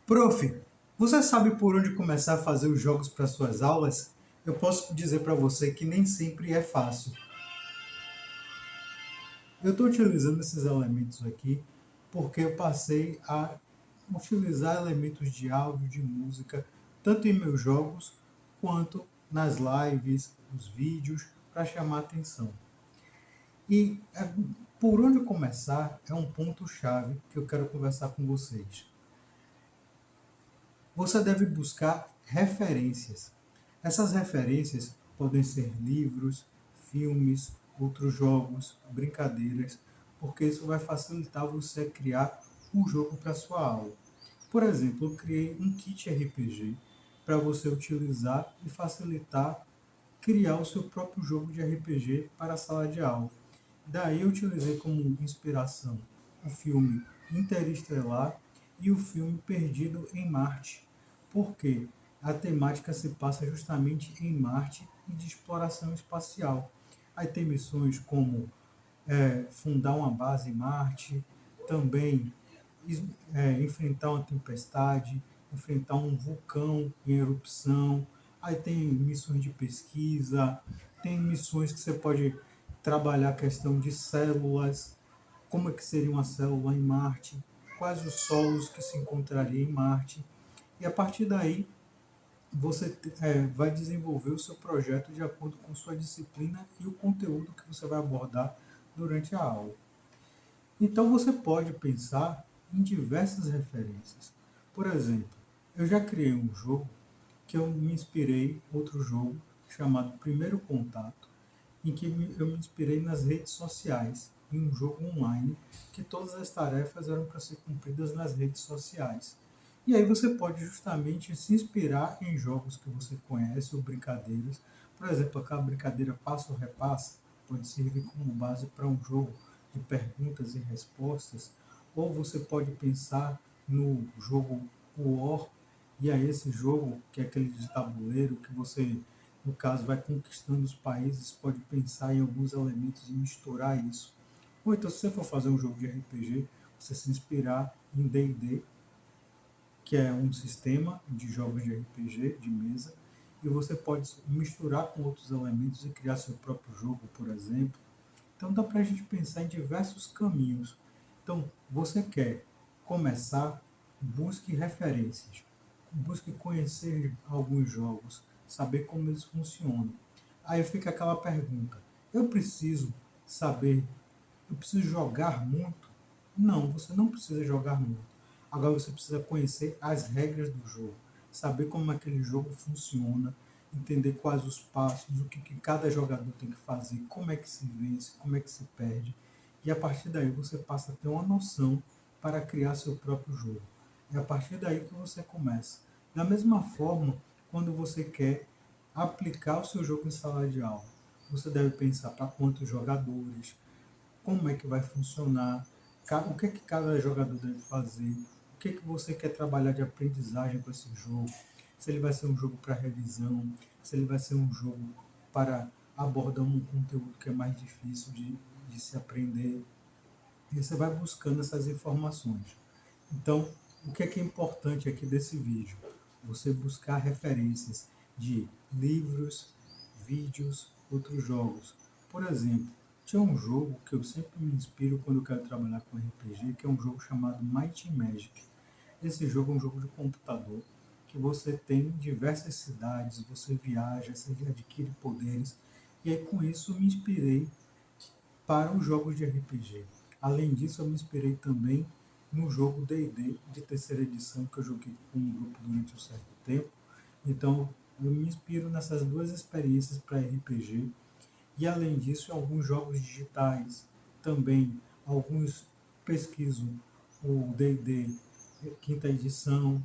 Prof, você sabe por onde começar a fazer os jogos para suas aulas? Eu posso dizer para você que nem sempre é fácil. Eu estou utilizando esses elementos aqui porque eu passei a utilizar elementos de áudio, de música, tanto em meus jogos quanto nas lives, nos vídeos, para chamar atenção. E por onde começar é um ponto-chave que eu quero conversar com vocês. Você deve buscar referências. Essas referências podem ser livros, filmes, outros jogos, brincadeiras, porque isso vai facilitar você criar um jogo para sua aula. Por exemplo, eu criei um kit RPG para você utilizar e facilitar criar o seu próprio jogo de RPG para a sala de aula. Daí eu utilizei como inspiração o filme Interestelar e o filme Perdido em Marte, porque a temática se passa justamente em Marte e de exploração espacial. Aí tem missões como fundar uma base em Marte, também enfrentar uma tempestade, enfrentar um vulcão em erupção. Aí tem missões de pesquisa, tem missões que você pode trabalhar a questão de células, como é que seria uma célula em Marte, quais os solos que se encontraria em Marte. E a partir daí, você vai desenvolver o seu projeto de acordo com sua disciplina e o conteúdo que você vai abordar durante a aula. Então você pode pensar em diversas referências. Por exemplo, eu já criei um jogo que eu me inspirei, outro jogo chamado Primeiro Contato, em que eu me inspirei nas redes sociais, em um jogo online, que todas as tarefas eram para ser cumpridas nas redes sociais. E aí você pode justamente se inspirar em jogos que você conhece ou brincadeiras. Por exemplo, aquela brincadeira passo ou repassa pode servir como base para um jogo de perguntas e respostas. Ou você pode pensar no jogo War, e aí esse jogo, que é aquele de tabuleiro, que você, no caso, vai conquistando os países, pode pensar em alguns elementos e misturar isso. Ou então, se você for fazer um jogo de RPG, você se inspirar em D&D, que é um sistema de jogos de RPG, de mesa, e você pode misturar com outros elementos e criar seu próprio jogo, por exemplo. Então dá para a gente pensar em diversos caminhos. Então, você quer começar, busque referências, busque conhecer alguns jogos, saber como eles funcionam. Aí fica aquela pergunta: eu preciso saber, eu preciso jogar muito? Não, você não precisa jogar muito. Agora você precisa conhecer as regras do jogo, saber como aquele jogo funciona, entender quais os passos, o que cada jogador tem que fazer, como é que se vence, como é que se perde. E a partir daí você passa a ter uma noção para criar seu próprio jogo. É a partir daí que você começa. Da mesma forma, quando você quer aplicar o seu jogo em sala de aula, você deve pensar para quantos jogadores, como é que vai funcionar, o que é que cada jogador deve fazer, o que é que você quer trabalhar de aprendizagem com esse jogo, se ele vai ser um jogo para revisão, se ele vai ser um jogo para abordar um conteúdo que é mais difícil de se aprender. E você vai buscando essas informações. Então, o que é importante aqui desse vídeo? Você buscar referências de livros, vídeos, outros jogos. Por exemplo, tinha um jogo que eu sempre me inspiro quando eu quero trabalhar com RPG, que é um jogo chamado Might and Magic. Esse jogo é um jogo de computador que você tem diversas cidades, você viaja, você adquire poderes. E aí com isso eu me inspirei para os jogos de RPG. Além disso, eu me inspirei também no jogo D&D de terceira edição que eu joguei com um grupo durante um certo tempo. Então, eu me inspiro nessas duas experiências para RPG. E além disso, alguns jogos digitais também, alguns pesquiso o D&D quinta edição,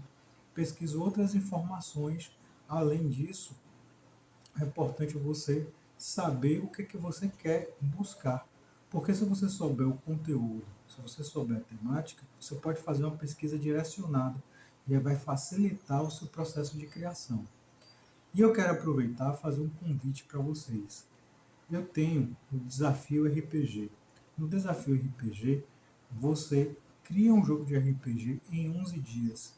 pesquiso outras informações. Além disso, é importante você saber o que você quer buscar. Porque se você souber o conteúdo, se você souber a temática, você pode fazer uma pesquisa direcionada e aí vai facilitar o seu processo de criação. E eu quero aproveitar e fazer um convite para vocês. Eu tenho o Desafio RPG. No Desafio RPG, você cria um jogo de RPG em 11 dias.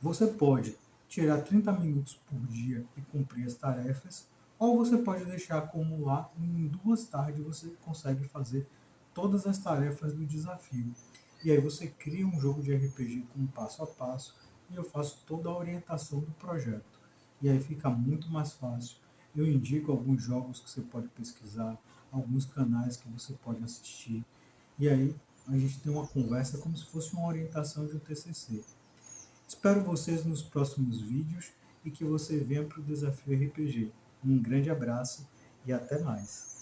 Você pode tirar 30 minutos por dia e cumprir as tarefas, ou você pode deixar acumular e em 2 tardes você consegue fazer todas as tarefas do desafio. E aí você cria um jogo de RPG com um passo a passo e eu faço toda a orientação do projeto. E aí fica muito mais fácil. Eu indico alguns jogos que você pode pesquisar, alguns canais que você pode assistir. E aí a gente tem uma conversa como se fosse uma orientação de um TCC. Espero vocês nos próximos vídeos e que você venha para o Desafio RPG. Um grande abraço e até mais!